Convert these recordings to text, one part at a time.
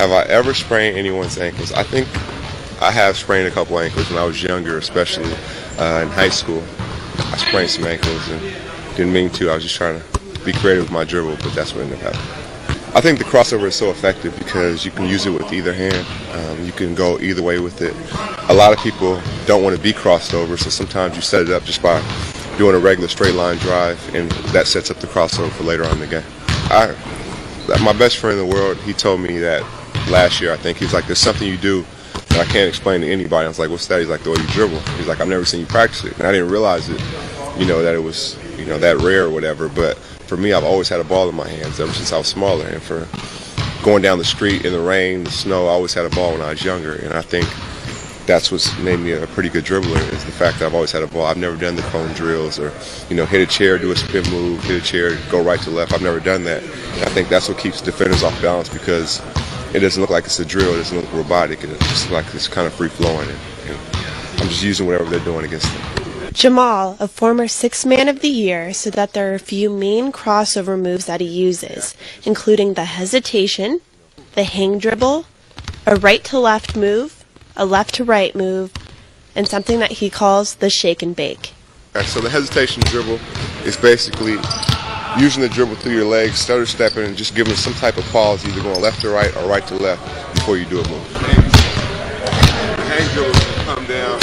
Have I ever sprained anyone's ankles? I think I have sprained a couple ankles when I was younger, especially in high school. I sprained some ankles and didn't mean to. I was just trying to be creative with my dribble, but that's what ended up happening. I think the crossover is so effective because you can use it with either hand. You can go either way with it. A lot of people don't want to be crossed over, so sometimes you set it up just by doing a regular straight line drive, and that sets up the crossover for later on in the game. My best friend in the world, he told me that last year, I think. He's like, there's something you do that I can't explain to anybody. I was like, what's that? He's like, the way you dribble. He's like, I've never seen you practice it. And I didn't realize it, that it was, that rare or whatever. But for me, I've always had a ball in my hands ever since I was smaller. And for going down the street in the rain, the snow, I always had a ball when I was younger. And I think that's what's made me a pretty good dribbler, is the fact that I've always had a ball. I've never done the cone drills or, hit a chair, do a spin move, hit a chair, go right to left. I've never done that. And I think that's what keeps defenders off balance, because it doesn't look like it's a drill. It doesn't look robotic. It just looks like it's kind of free-flowing. And I'm just using whatever they're doing against them. Jamal, a former Sixth Man of the Year, said that there are a few main crossover moves that he uses, including the hesitation, the hang dribble, a right-to-left move, a left-to-right move, and something that he calls the shake and bake. So the hesitation dribble is basically using the dribble through your legs, stutter stepping, and just giving some type of pause, either going left to right or right to left before you do a move. The hang dribble is going to come down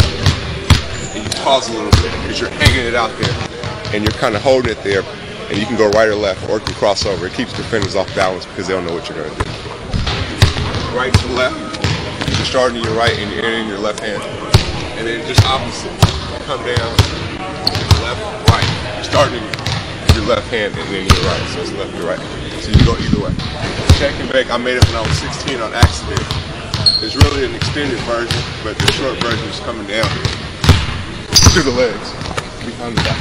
and you pause a little bit because you're hanging it out there and you're kind of holding it there, and you can go right or left, or you can cross over. It keeps defenders off balance because they don't know what you're going to do. Right to left, you're starting in your right and you're ending in your left hand, and then just opposite, come down, left, right. You're starting your left hand and then your right, so it's left to right. So you go either way. Shake and bake, I made it when I was 16 on accident. There's really an extended version, but the short version is coming down through the legs, behind the back.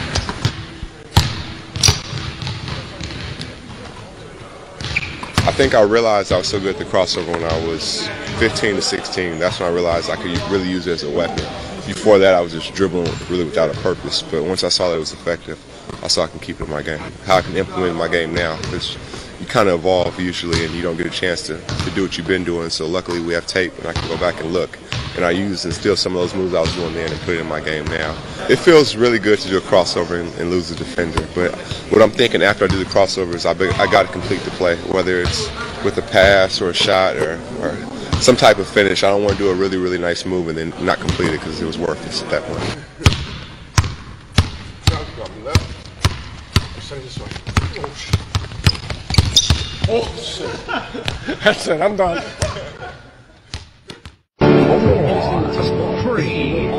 I think I realized I was so good at the crossover when I was 15 to 16. That's when I realized I could really use it as a weapon. Before that, I was just dribbling really without a purpose. But once I saw that it was effective, I saw I can keep it in my game. How I can implement it in my game now, because you kind of evolve usually and you don't get a chance to do what you've been doing. So luckily we have tape and I can go back and look. And I use and steal some of those moves I was doing then and put it in my game now. It feels really good to do a crossover and lose a defender. But what I'm thinking after I do the crossover is I got to complete the play, whether it's with a pass or a shot or some type of finish. I don't want to do a really, really nice move and then not complete it because it was worthless at that point. Oh, shit. That's it. I'm done. 3, 2,